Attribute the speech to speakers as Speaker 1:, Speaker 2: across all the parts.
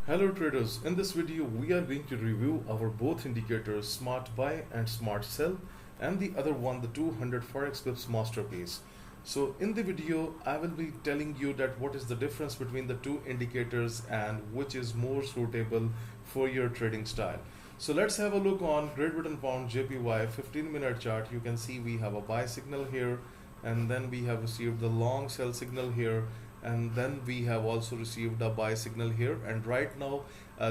Speaker 1: Hello traders, in this video we are going to review our both indicators Smart Buy and Smart Sell, and the other one the 200 Forex Pips masterpiece. So in the video I will be telling you that what is the difference between the two indicators and which is more suitable for your trading style. So let's have a look on Great Britain Pound JPY 15-minute chart. You can see we have a buy signal here, and then we have received the long sell signal here, and then we have also received a buy signal here, and right now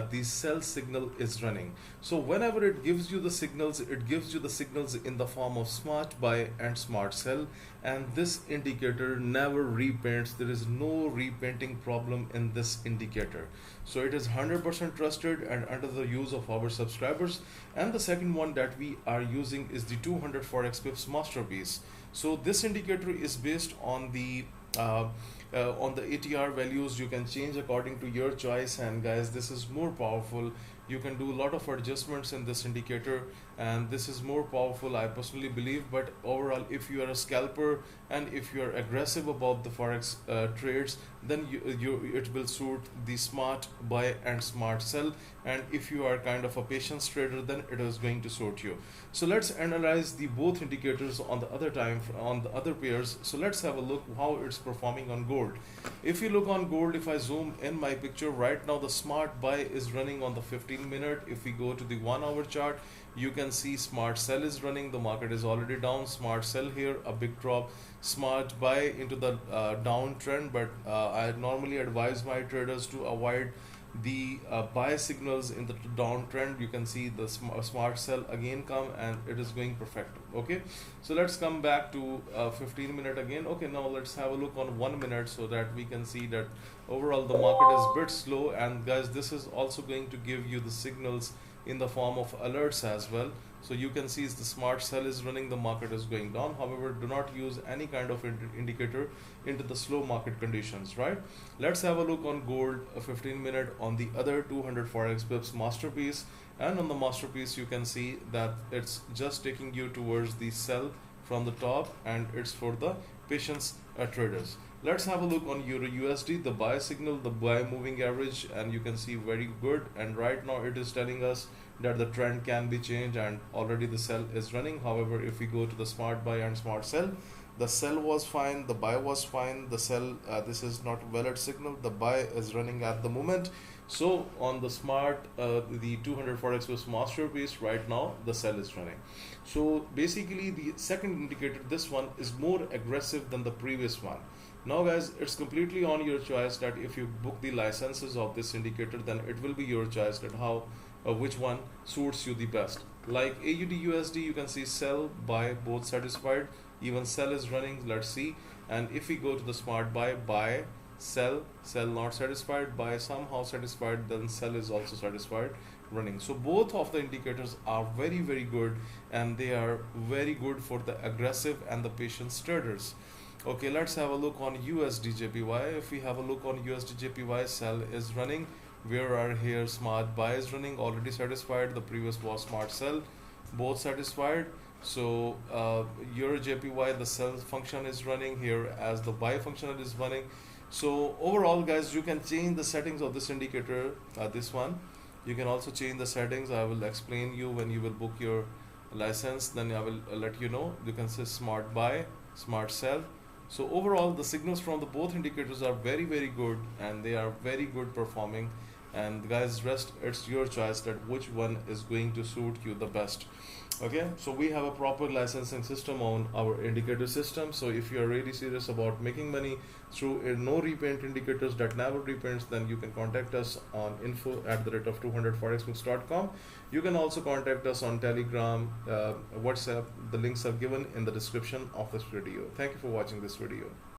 Speaker 1: the sell signal is running. So whenever it gives you the signals, it gives you the signals in the form of smart buy and smart sell, and this indicator never repaints. There is no repainting problem in this indicator, so it is 100% trusted and under the use of our subscribers. And the second one that we are using is the 200 Forex Pips masterpiece. So this indicator is based on the ATR values. You can change according to your choice, and guys, this is more powerful. You can do a lot of adjustments in this indicator, and this is more powerful, I personally believe. But overall, if you are a scalper and if you are aggressive about the forex trades, then it will suit the smart buy and smart sell. And if you are kind of a patience trader, then it is going to suit you. So let's analyze the both indicators on the other pairs. So let's have a look how it's performing on gold. If you look on gold, if I zoom in my picture right now, the smart buy is running on the 15-minute. If we go to the 1-hour chart, you can see smart sell is running. The market is already down. Smart sell here, a big drop. Smart buy into the downtrend, but I normally advise my traders to avoid the buy signals in the downtrend. You can see the smart sell again come, and it is going perfect. Okay, so let's come back to 15-minute again. Okay, now let's have a look on 1 minute so that we can see that overall the market is a bit slow. And guys, this is also going to give you the signals in the form of alerts as well. So you can see the smart sell is running, the market is going down. However, do not use any kind of indicator into the slow market conditions, right? Let's have a look on gold 15-minute on the other 200 Forex Pips masterpiece. And on the masterpiece, you can see that it's just taking you towards the sell from the top, and it's for the patience traders. Let's have a look on Euro USD, the buy signal, the buy moving average, and you can see very good. And right now it is telling us that the trend can be changed, and already the sell is running. However, if we go to the smart buy and smart sell, the sell was fine, the buy was fine. The sell, this is not valid signal. The buy is running at the moment. So on the smart, the 200 Forex Pips masterpiece, right now the sell is running. So basically the second indicator, this one is more aggressive than the previous one. Now guys, it's completely on your choice that if you book the licenses of this indicator, then it will be your choice that how which one suits you the best. Like AUD USD, you can see sell, buy, both satisfied. Even sell is running. Let's see. And if we go to the smart buy, sell not satisfied, buy somehow satisfied, then sell is also satisfied, running. So both of the indicators are very good, and they are very good for the aggressive and the patience traders. Okay, let's have a look on USD JPY. If we have a look on USD JPY, sell is running. Where are here smart buy is running, already satisfied. The previous was smart sell, both satisfied. So Euro JPY, the sell function is running here as the buy function is running. So overall guys, you can change the settings of this indicator, this one. You can also change the settings. I will explain you when you will book your license, then I will let you know. You can say smart buy, smart sell. So overall the signals from the both indicators are very good, and they are very good performing. And guys, rest it's your choice that which one is going to suit you the best. Okay, so we have a proper licensing system on our indicator system. So if you are really serious about making money through no repaint indicators that never repaints, then you can contact us on info@200forexpips.com. You can also contact us on Telegram, WhatsApp. The links are given in the description of this video. Thank you for watching this video.